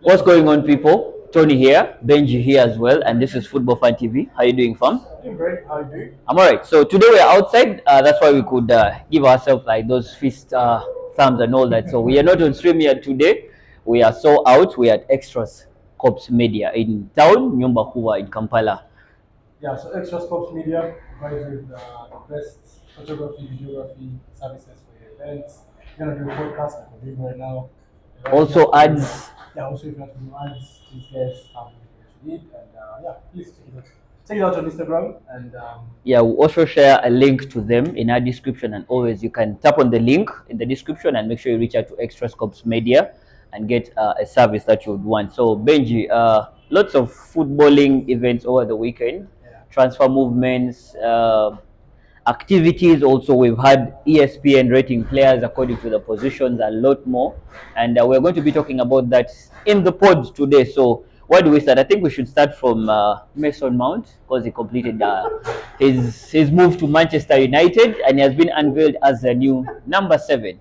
What's going on, people? Tony here, Benji here as well, and this is Football Fan TV. How you doing, fam? Doing great. How are you doing? I'm alright. So today we're outside. That's why we could give ourselves like those fist thumbs and all that. So we are not on stream here today. We are so out. We are at Extras Corps Media in town, Nyumba Kuwa in Kampala. Yeah, so Extra Sports Media provides with the best photography, videography services for your events. You're gonna do a podcast like we're doing right now. Also ads. Yeah, also if you want to do ads, these guys have what you need. And yeah, please check it out. Check it out on Instagram and Yeah, we'll also share a link to them in our description, and always you can tap on the link in the description and make sure you reach out to Extra Scopes Media and get a service that you would want. So Benji, lots of footballing events over the weekend, yeah. transfer movements, activities. Also, we've had ESPN rating players according to the positions, a lot more, and we're going to be talking about that in the pod today. So where do we start? I think we should start from Mason Mount, because he completed his move to Manchester United and he has been unveiled as the new number 7.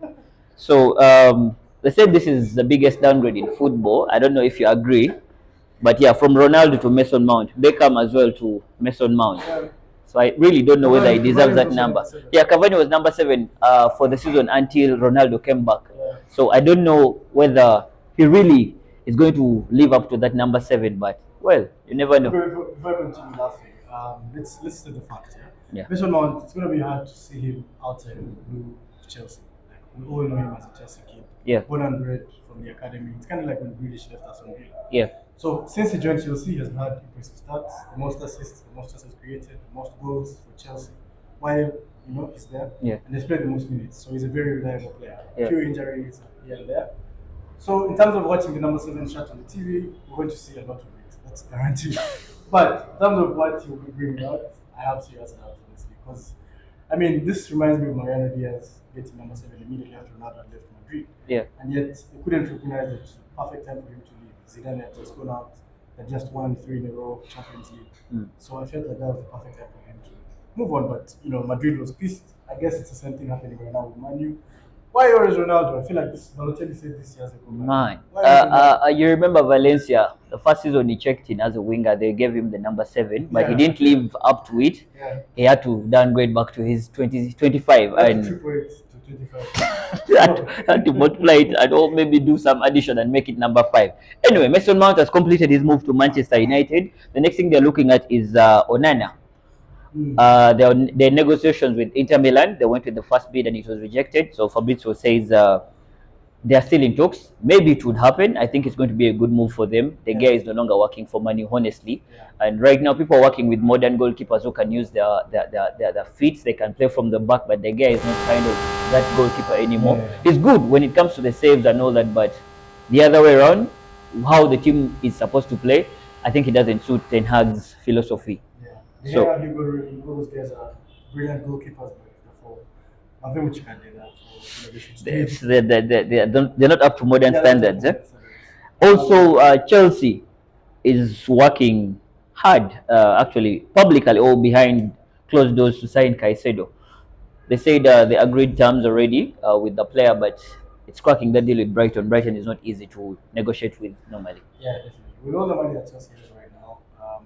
So they said this is the biggest downgrade in football. I don't know if you agree, but yeah, from Ronaldo to Mason Mount, Beckham as well to Mason Mount. Yeah. So I really don't know whether he deserves that was number. number 7. Yeah, Cavani was number 7 for the season until Ronaldo came back. Yeah. So I don't know whether he really is going to live up to that number 7. But well, you never know. Before I continue laughing, let's set the fact. Yeah. Yeah. Mason Mount, it's gonna be hard to see him outside of the blue of Chelsea. Like we all know him as a Chelsea kid. Yeah. Born and bred from the academy. It's kind of like when Grealish left Aston Villa. Yeah. So since he joined Chelsea, he has had impressive stats: the most assists, the most chances created, the most goals for Chelsea. While he's there, Yeah. and he's played the most minutes, so he's a very reliable player. Yeah. Few injuries here and there. So in terms of watching the number 7 shot on the TV, we're going to see a lot of it. That's guaranteed. But in terms of what he will be bringing out, I have serious doubts, honestly, because I mean, this reminds me of Mariano Diaz getting number 7 immediately after Ronaldo had left Madrid. Yeah. And yet they couldn't recognize it. Perfect time for him to leave. Zidane had just gone out. They just won 3 in a row Champions League. So I felt like that was the perfect time for him to move on. But Madrid was pissed. I guess it's the same thing happening right now with Manu. Why always Ronaldo? I feel like this Balotelli said this years ago. Man, Why always Ronaldo? you remember Valencia? The first season he checked in as a winger, they gave him the number 7, but he Yeah. didn't live up to it. Yeah. He had to downgrade back to his 25, That's and 3.8 to 25. had to multiply it and or maybe do some addition and make it number 5. Anyway, Mason Mount has completed his move to Manchester United. The next thing they're looking at is Onana. Their negotiations with Inter Milan, they went with the first bid and it was rejected. So Fabrizio says they are still in talks. Maybe it would happen. I think it's going to be a good move for them. The guy is no longer working for money, honestly. Yeah. And right now, people are working with modern goalkeepers who can use their feet. They can play from the back, but the guy is not kind of that goalkeeper anymore. Yeah. He's good when it comes to the saves and all that, but the other way around, how the team is supposed to play, I think it doesn't suit Ten Hag's philosophy. Yeah. So- Yeah, Hugo, those guys are brilliant goalkeepers, but therefore, nothing which you can do that. So, they should stay. They're not up to modern Yeah, standards. that's Also, Chelsea is working hard, actually, publicly or behind closed doors to sign Caicedo. They said they agreed terms already with the player, but it's cracking that deal with Brighton. Brighton is not easy to negotiate with normally. Yeah, definitely. With all the money that Chelsea has right now,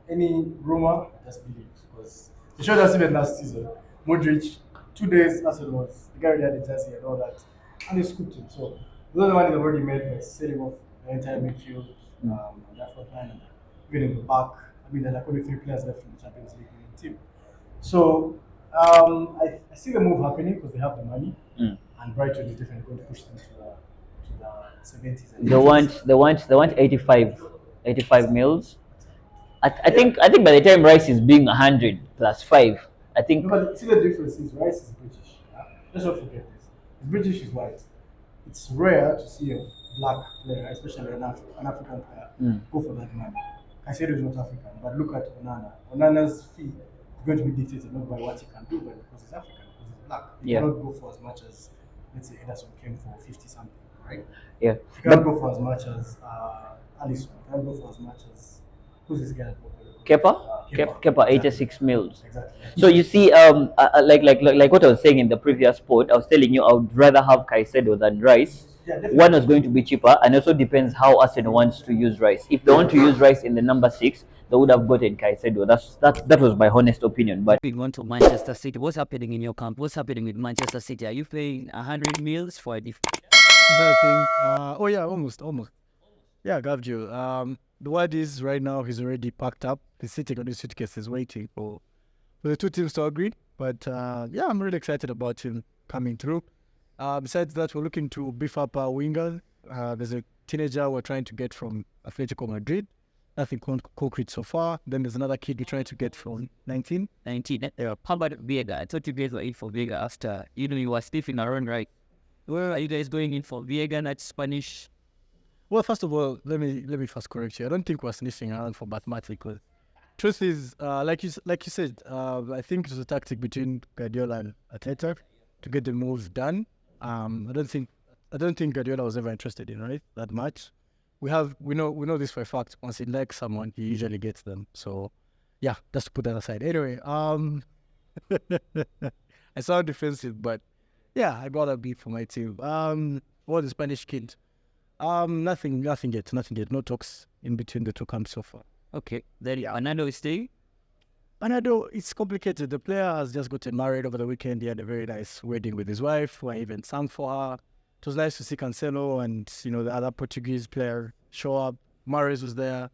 any rumor, just believe. Because they showed us even last season, Modric, 2 days as it was, the guy already had the jersey and all that, and they scooped him. So, with all the money they've already made by selling off the entire midfield, and that front line, and even in the back, I mean, there are like only 3 players left in the Champions League winning team. So, I see the move happening because they have the money, and Brighton is definitely going to push them to the 70s. And They 80s. want 85 mils. I think by the time Rice is being 100 plus 5, I think No, but see the difference is Rice is British. Yeah? Let's not forget this. British is white. It's rare to see a black player, especially an African player, go for that money. Caicedo is not African, but look at Onana. Onana's fee is going to be dictated not by what he can do, but because he's African, because he's black. He Yeah. cannot go for as much as, let's say, Ederson came for 50 something, right? yeah. He cannot go for as much as Alisson. He cannot go for as much as, who's this guy? Kepa 86 mils. Exactly. So you see, like what I was saying in the previous sport, I was telling you I would rather have Caicedo than Rice Yeah, one definitely. is going to be cheaper, and also depends how Arsenal wants to use Rice. If they want to use Rice in the number 6, they would have gotten Caicedo. That was my honest opinion. But Big one to Manchester City. What's happening in your camp? What's happening with Manchester City? Are you paying 100 mils for a defender? Nothing. Oh yeah, almost. Yeah, got you. The word is right now he's already packed up. He's sitting on his suitcases waiting for the two teams to agree. But yeah, I'm really excited about him coming through. Besides that, we're looking to beef up our winger. There's a teenager we're trying to get from Atletico Madrid. Nothing concrete so far. Then there's another kid we're trying to get from 19. 19. How about Vega? I thought you guys were in for Vega after, you were sniffing around, right? Where are you guys going in for? Vega, not Spanish? Well, first of all, let me first correct you. I don't think we're sniffing around for mathematical. Truth is, like you said, I think it was a tactic between Guardiola and Arteta to get the moves done. I don't think Guardiola was ever interested in right that much. We know this for a fact. Once he likes someone, he usually gets them. So, yeah, just to put that aside. Anyway, I sound defensive, but yeah, I'd rather be for my team. What the Spanish kid? Nothing yet. No talks in between the two camps so far. Okay. Then Fernando is staying. Bernardo, it's complicated. The player has just gotten married over the weekend. He had a very nice wedding with his wife, who I even sang for her. It was nice to see Cancelo and the other Portuguese player show up. Mahrez was there.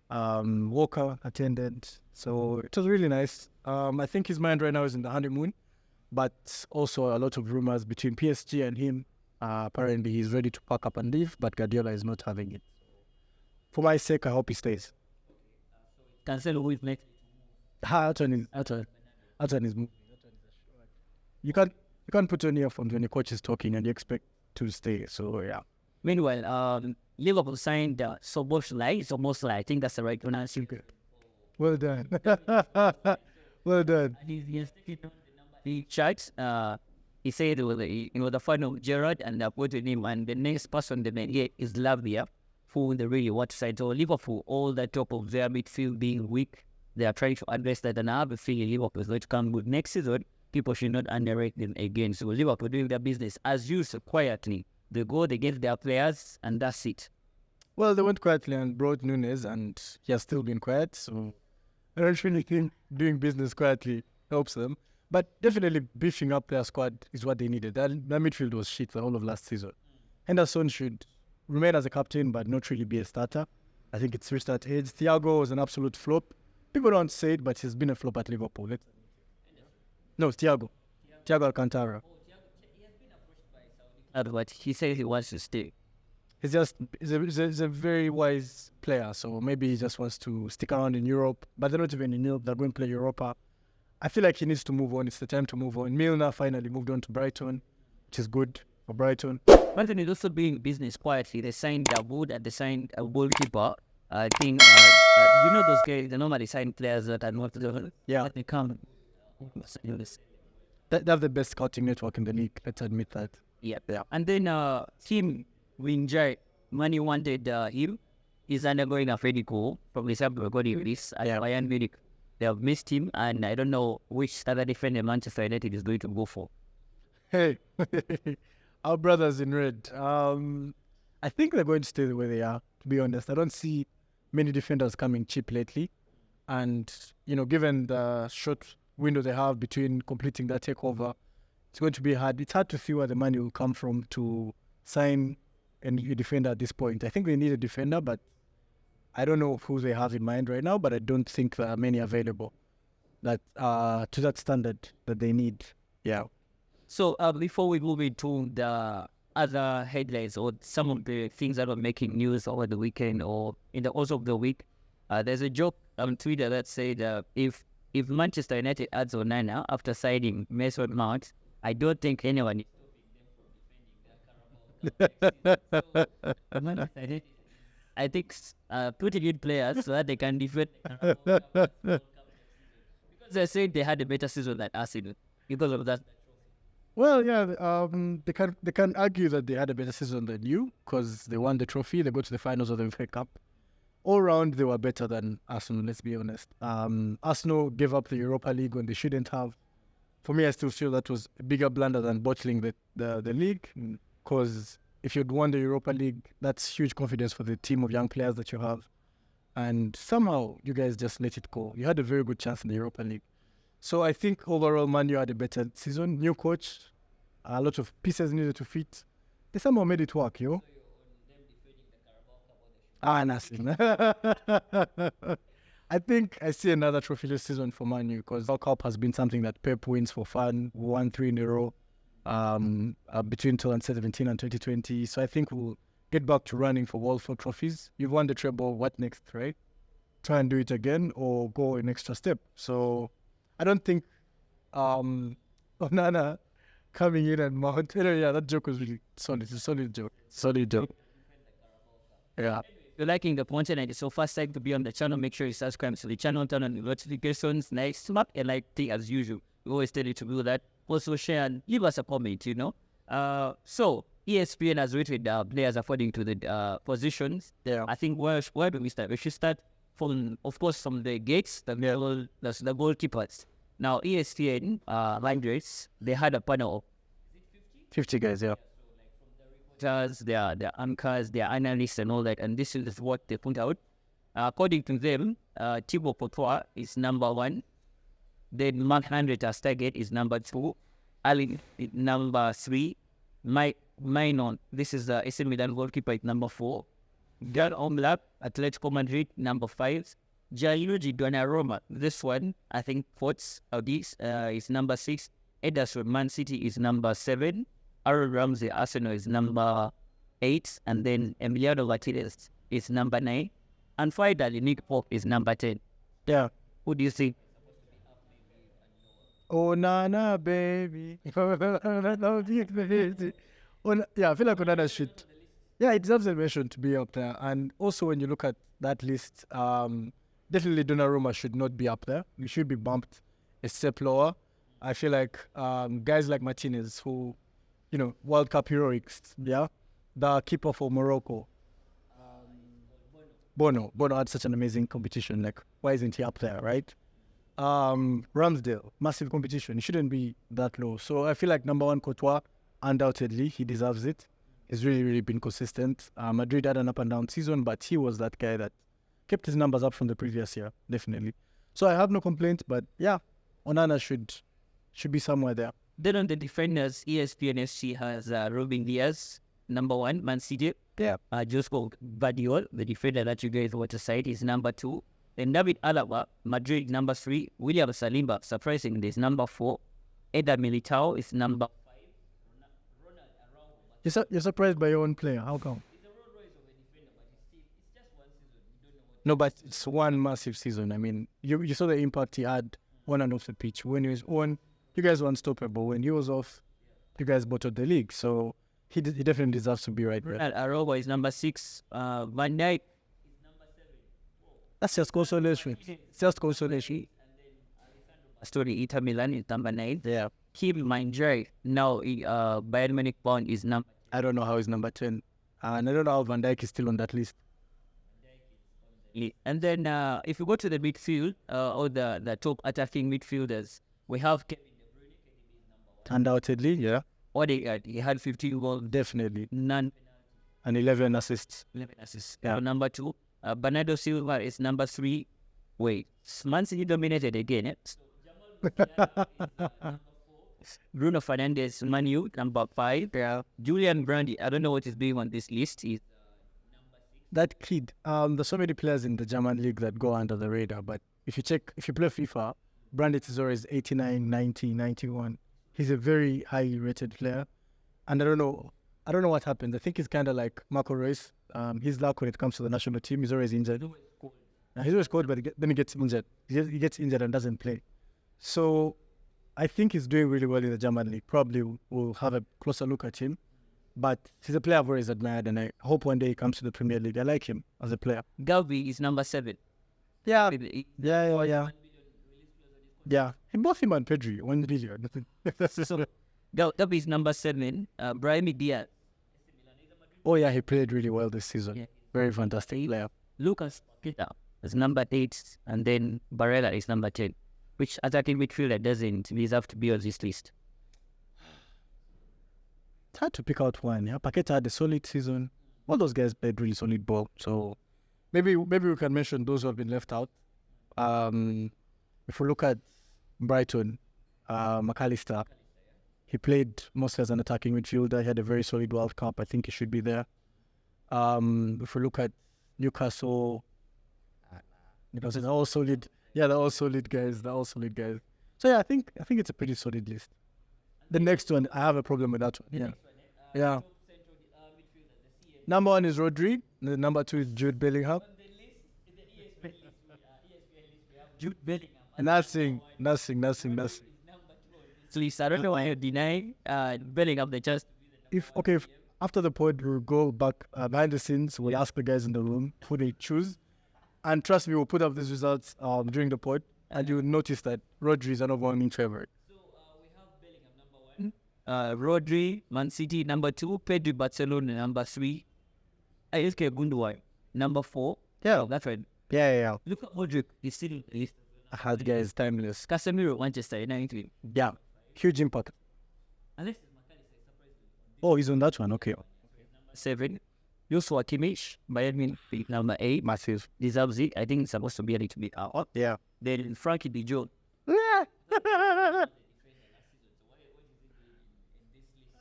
Walker attended, so it was really nice. I think his mind right now is in the honeymoon, but also a lot of rumors between PSG and him. Apparently, he's ready to pack up and leave, but Guardiola is not having it. For my sake, I hope he stays. Cancelo with next. Alton is moving. You can't put on earphones when the coach is talking and you expect to stay. So yeah. Meanwhile, Liverpool signed Soboslai. I think that's the right pronunciation. Well done. Well done. He's taking on the number 8 charts. He said it was the fun of Gerrard and put in him, and the next person they made here is Lavia, who they really want to side. So Liverpool, all the top of their midfield being weak, they are trying to address that, and I have a feeling Liverpool is going to come good next season. People should not underrate them again. So Liverpool doing their business as usual, quietly. They go, they get their players, and that's it. Well, they went quietly and brought Nunes, and he has still been quiet. So I don't really think doing business quietly helps them. But definitely beefing up their squad is what they needed. That midfield was shit the whole of last season. Henderson should remain as a captain, but not really be a starter. I think it's restart age. Thiago was an absolute flop. People don't say it, but he's been a flop at Liverpool. No, Thiago. Thiago Alcantara. But he says he wants to stay. He's a very wise player, so maybe he just wants to stick around in Europe. But they're not even in Europe. They're going to play Europa. I feel like he needs to move on. It's the time to move on. Milner finally moved on to Brighton, which is good for Brighton. Brighton is also doing business quietly. They signed Dawood and they signed a goalkeeper. I think, those guys, they normally sign players that are not the Yeah. they come. They have the best scouting network in the league. Let's admit that. Yeah. And then Team Winjai, Mani wanted him. He's undergoing a medical from the sample body release at Bayern Munich. They have missed him, and I don't know which other defender Manchester United is going to go for. Hey, our brothers in red. I think they're going to stay the way they are, to be honest. I don't see many defenders coming cheap lately. And, given the short window they have between completing that takeover, it's going to be hard. It's hard to see where the money will come from to sign a new defender at this point. I think they need a defender, but I don't know who they have in mind right now, but I don't think there are many available that to that standard that they need. Yeah. So before we move into the other headlines or some of the things that are making news over the weekend or in the course of the week, there's a joke on Twitter that said if Manchester United adds Onana after signing Mason Mount, I don't think anyone is stopping them from defending their Carabao Cup next season. So, Manchester United, I think putting in players so that they can defend the Carabao Cup next season. Because they said they had a better season than Arsenal because of that. Well, yeah, they can argue that they had a better season than you because they won the trophy. They go to the finals of the FA Cup. All round, they were better than Arsenal. Let's be honest. Arsenal gave up the Europa League when they shouldn't have. For me, I still feel that was a bigger blunder than bottling the league because if you'd won the Europa League, that's huge confidence for the team of young players that you have. And somehow you guys just let it go. You had a very good chance in the Europa League. So I think overall Man U had a better season. New coach, a lot of pieces needed to fit. They somehow made it work, yo. Nothing. I think I see another trophyless season for Man U because World Cup has been something that Pep wins for fun. We won 3 in a row between 2017 and 2020. So I think we'll get back to running for World Cup trophies. You've won the treble. What next, right? Try and do it again or go an extra step. So I don't think Onana coming in and Mount. Yeah, that joke was really solid. It's a solid joke. Solid joke. Yeah. If you're liking the content and it's so first time to be on the channel, make sure you subscribe to the channel, turn on the notifications, nice, smack and like thing as usual. We always tell you to do that. Also share and leave us a comment, So ESPN has rated players according to the positions. Yeah. I think where do we start? We should start from, of course, from the gates, the goalkeepers. Now ESPN line rates, they had a panel of 50 guys, yeah. their anchors, their analysts and all that, and this is what they put out. According to them, Thibaut Courtois is number 1. Then Mark Andre ter Stegen is number 2. Ali is number 3. Mainon, this is the AC Milan goalkeeper, is number 4. Dan Omlap, Atletico Madrid, number 5. Gianluigi Donnarumma, this one, I think, Forts of this, is number 6. Ederson, Man City, is number 7. Aaron Ramsey, Arsenal, is number 8. And then Emiliano Martinez is number 9. And finally, Nick Pope is number 10. Yeah. Who do you think? Oh, Nana, baby. Yeah, I feel like Onana should. Yeah, it deserves a mention to be up there. And also, when you look at that list, definitely Donnarumma should not be up there. He should be bumped a step lower. I feel like guys like Martinez, who, World Cup heroics, yeah, the keeper for Morocco, Bono had such an amazing competition. Like, why isn't he up there, right? Ramsdale, massive competition. He shouldn't be that low. So I feel like number 1, Courtois, undoubtedly, he deserves it. He's really, really been consistent. Madrid had an up and down season, but he was that guy that kept his numbers up from the previous year, definitely. So I have no complaints, but yeah, Onana should be somewhere there. Then on the defenders, ESPN SC has Ruben Diaz, number 1, Man City. Yeah. Josko Badiol, the defender that you guys want to cite, is number 2. Then David Alaba, Madrid, number 3. William Saliba, surprisingly, is number 4. Eder Militao is number 5. You're surprised by your own player. How come? No, but it's one massive season. I mean, you saw the impact he had on and off the pitch. When he was on, you guys were unstoppable. When he was off, you guys bottled the league. So he definitely deserves to be right there. Araujo is number 6. Van Dijk. That's just consolation. It's just consolation. Story Inter Milan is number 9. Yeah. Kim Min-jae, now Bayern Munich bound, is number. I don't know how he's number 10. And I don't know how Van Dijk is still on that list. And then if you go to the midfield, or the top attacking midfielders, we have Kevin De Bruyne. Undoubtedly, yeah. Odegaard, he had 15 goals. Definitely. None. And 11 assists. 11 assists. Yeah. So number 2. Bernardo Silva is number 3. Wait, Man City dominated again. Bruno Fernandes, Man U, number 5. Yeah. Julian Brandy, I don't know what is being on this list. He's that kid, there's so many players in the German league that go under the radar, but if you play FIFA, Brandt is always 89, 90, 91. He's a very highly rated player. And I don't know what happened. I think he's kind of like Marco Reus. His luck when it comes to the national team, he's always injured. He's always scored, but then he gets injured. He gets injured and doesn't play. So I think he's doing really well in the German league. Probably we'll have a closer look at him. But he's a player I've always admired, and I hope one day he comes to the Premier League. I like him as a player. Gavi is number 7. Yeah. Yeah. Both him and Pedri, 1 billion. Gavi is number 7. Brahim Diaz. Oh, yeah, he played really well this season. Yeah. Very fantastic player. Lucas Paqueta is number 8, and then Barella is number 10, which attacking midfielder doesn't deserve to be on this list. It's hard to pick out one. Yeah, Paqueta had a solid season. All those guys played really solid ball. So maybe we can mention those who have been left out. If we look at Brighton, McAllister, he played mostly as an attacking midfielder. He had a very solid World Cup. I think he should be there. If we look at Newcastle, they're all solid. Yeah, they're all solid guys. They're all solid guys. So yeah, I think it's a pretty solid list. The next one, I have a problem with that one. Yeah, yeah. Number 1 is Rodri. The number 2 is Jude Bellingham. Jude Bellingham. Nothing. At least I don't know why you're denying Bellingham the chance. If after the pod we'll go back behind the scenes, we'll ask the guys in the room who they choose, and trust me, we'll put up these results during the pod, and you'll notice that Rodri is an overwhelming favorite. So we have Bellingham number 1, Rodri Man City number 2, Pedri Barcelona number 3, ASK Gundogan number 4. Yeah, That's right. yeah. Look at Modric. He's still in the list. That guy is timeless. Casemiro, Manchester United. Yeah, huge impact. Unless Oh, he's on that one. Okay, 7. Joshua Kimmich, Bayern Munich number 8. massive. Deserves it. I think it's supposed to be a little bit out. Yeah. Then Frankie de Jong.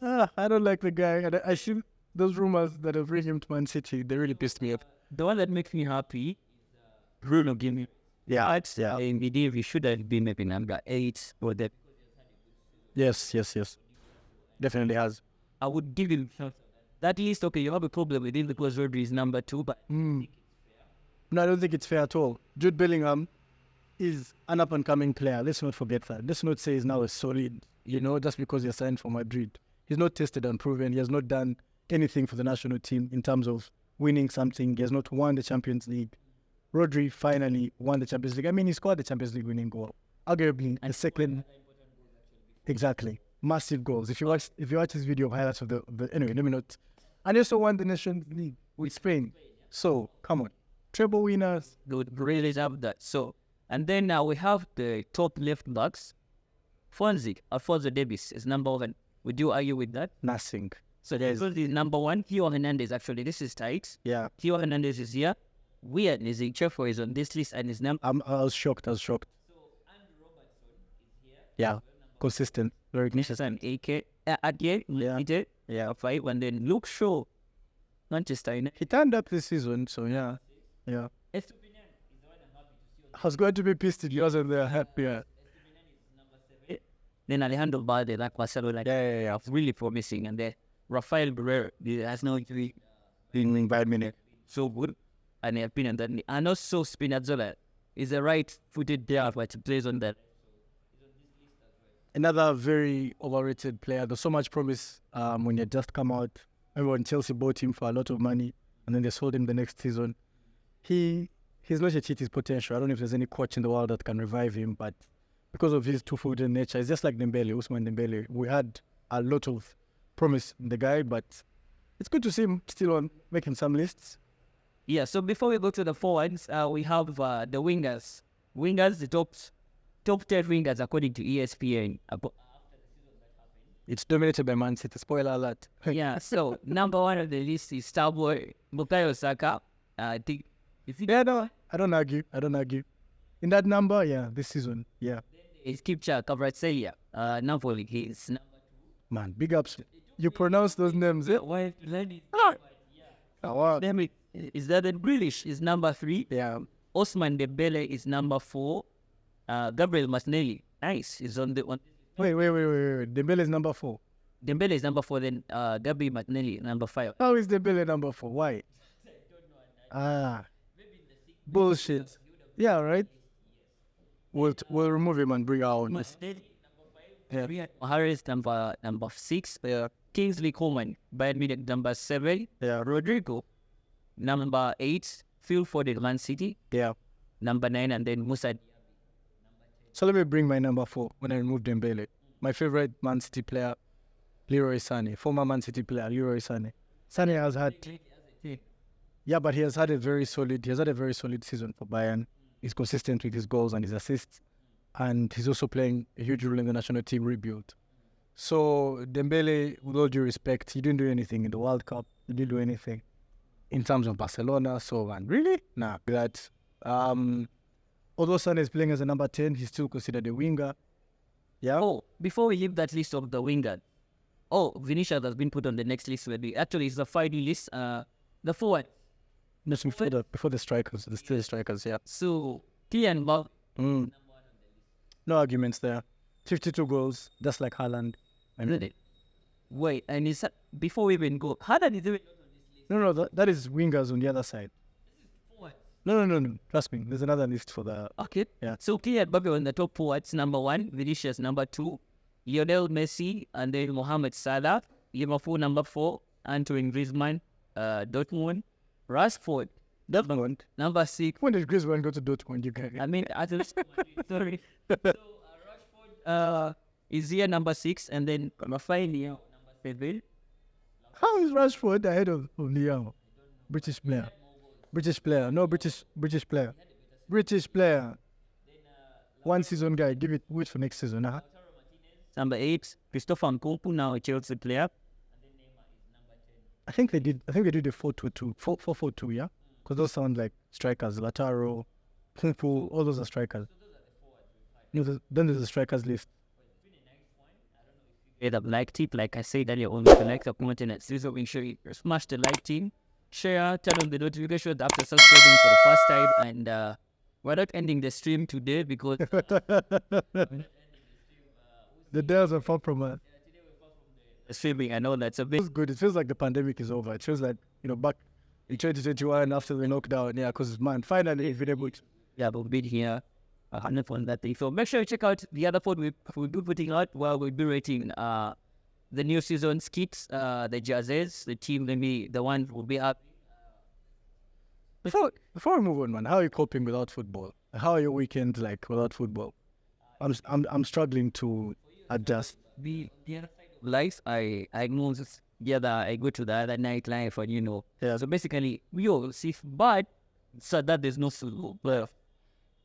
I don't like the guy. And I see those rumors that have bring him to Man City. They really pissed me off. The one that makes me happy, Bruno Gimmi. Yeah. Indeed, he should have been maybe number 8 or that. Yes. Definitely has. I would give him that list. Okay, you have a problem with him because Rodri is number 2, but No, I don't think it's fair at all. Jude Bellingham is an up-and-coming player. Let's not forget that. Let's not say he's now a solid, just because he's signed for Madrid. He's not tested and proven. He has not done anything for the national team in terms of winning something. He has not won the Champions League. Rodri finally won the Champions League. I mean, he scored the Champions League winning goal. Arguably, the second. Exactly. Massive goals. If you watch this video of highlights of the anyway, let me not. And he also won the Nations League with Spain. So, come on. Treble winners. they would really have that. So, and then now we have the top left backs. Alfonso Davies is number 1. Would you argue with that? Nothing. So there's number 1. Theo Hernandez, actually, this is tight. Yeah. Theo Hernandez is here. Weird is in Chefo is on this list and his number. I was shocked. So Andrew Robertson is here. Yeah. Consistent. Very consistent. AK at the end, Yeah. 5, and then Luke Shaw, Manchester United. He turned up this season, so yeah. Estupinian is the one I'm happy to see. I was going to be pissed if he wasn't there. Yeah. Estupinian is number 7. Then Alejandro Balde, like Barcelona, Yeah. it's really promising. And then Rafael Barrera, he has no injury, In Bayern Munich. so good. And the opinion that, and also Spinazzola is a right-footed player, but he plays on that. Another very overrated player. There's so much promise when he had just come out. Everyone Chelsea bought him for a lot of money, and then they sold him the next season. He's not achieved his potential. I don't know if there's any coach in the world that can revive him, but because of his two-footed nature, it's just like Dembele, Ousmane Dembele. We had a lot of promise in the guy, but it's good to see him still on making some lists. Yeah, so before we go to the forwards, we have the wingers. Wingers, the top 10 wingers according to ESPN. It's dominated by Man City. Spoiler alert. Yeah, so number 1 on the list is Starboy Bukayo Saka. I think. Yeah, no, I don't argue. In that number, yeah, this season, yeah. It's Kipcha Kvaratskhelia. Napoli, he's number 2. Man, big ups. You pronounce those names, eh? Why? Wow. Is that the Grealish is number 3? Yeah. Ousmane Dembele is number 4. Gabriel Martinelli, nice, is on the one. Wait. Dembele is number 4. Dembele is number 4, then Gabriel Martinelli number 5. How is Dembele number 4? Why? Bullshit. Yeah, right? We'll remove him and bring our own. Martinelli number 5. Yeah. Harris number 6. Kingsley Coman, Bayern Munich number 7. Yeah. Rodrigo number 8. Phil Foden, Man City. Yeah. Number 9, and then Musa. So let me bring my number 4 when I remove Dembele. My favorite Man City player, Leroy Sané. Former Man City player, Leroy Sané. Sané has had... Yeah, but he has had a very solid season for Bayern. He's consistent with his goals and his assists. And he's also playing a huge role in the national team rebuild. So Dembele, with all due respect, he didn't do anything in the World Cup. He didn't do anything in terms of Barcelona. So, man, really? Nah, that. Although Son is playing as a number 10, he's still considered a winger. Yeah. Oh, before we leave that list of the winger, Vinicius has been put on the next list. Actually, it's the final list. The forward. That's before the strikers, the still strikers, yeah. So, Kylian Mbappe. No arguments there. 52 goals, just like Haaland. Wait, and is that before we even go? Haaland is even No, that is wingers on the other side. No. Trust me, there's another list for the. okay. Yeah. So Kylian Mbappe on the top forwards, number 1, Vinicius number 2, Lionel Messi, and then Mohamed Salah, Liverpool number 4, Antoine Griezmann, Dortmund, Rashford, Dortmund. number 6. When did Griezmann go to Dortmund? You guys. I mean, at least sorry. So Rashford is here number 6, and then Rafael number 7. How is Rashford ahead of Leao? British player. No, British player. One season guy. Wait for next season. Number 8, Christopher Nkunku, now a Chelsea player. I think they did a 4-2-2, 4-4-2, yeah? Because those sound like strikers. Lautaro, Nkunku, all those are strikers. Then there's the strikers list. The like tip, like I said earlier on, if you like the content, so make sure you smash the like team, share, turn on the notification after subscribing for the first time, and we're not ending the stream today because The days are far from us. the streaming, I know that's a bit It's good. It feels like the pandemic is over. It feels like, back in 2021 after the lockdown, yeah, because, man, finally, we've been able to. yeah, we'll be here. 100 on that thing. So make sure you check out the other pod we'll be putting out while we'll be rating the new season skits, the jazzes, the team, the one will be up. Before we move on, man, how are you coping without football? How are your weekends like without football? I'm struggling to adjust. The other side of life, I know this, I go to the other nightlife and Yeah. so basically we all see, but so that there's no football player.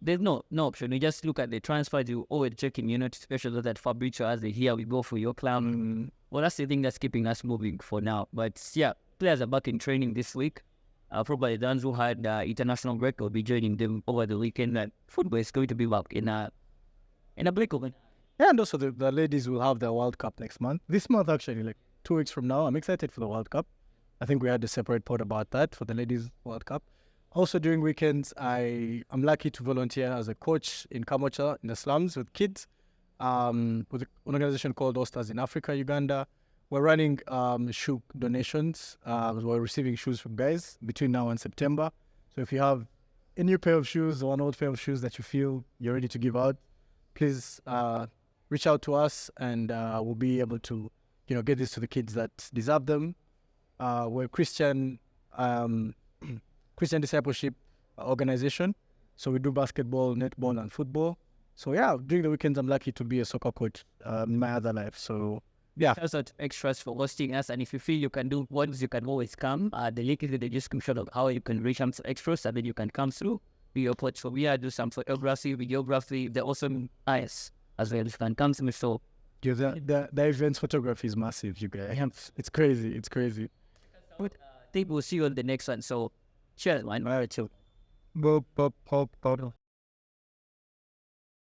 There's no option. You just look at the transfers, you always checking, especially that Fabrizio has the here we go for your clown. Well, that's the thing that's keeping us moving for now. But yeah, players are back in training this week. Probably the ones who had international break will be joining them over the weekend. And football is going to be back in a blink of an eye. Yeah, and also the ladies will have their World Cup next month. This month, actually, like 2 weeks from now. I'm excited for the World Cup. I think we had a separate pod about that for the ladies World Cup. Also, during weekends, I'm lucky to volunteer as a coach in Kamocha, in the slums with kids, with an organization called All Stars in Africa, Uganda. We're running shoe donations. We're receiving shoes from guys between now and September. So if you have a new pair of shoes or an old pair of shoes that you feel you're ready to give out, please reach out to us, and we'll be able to, get this to the kids that deserve them. We're Christian discipleship organization. So we do basketball, netball, and football. So yeah, during the weekends, I'm lucky to be a soccer coach in my other life. So yeah. Shout out extras for hosting us. And if you feel you can do ones, you can always come. The link is in the description of how you can reach some extras, and then you can come through. Be your coach. So we do some photography, videography. They're awesome eyes as well. You can come through. So Yeah, the events photography is massive, you guys. It's crazy. I think we'll see you on the next one. So cheers, man. All right, so.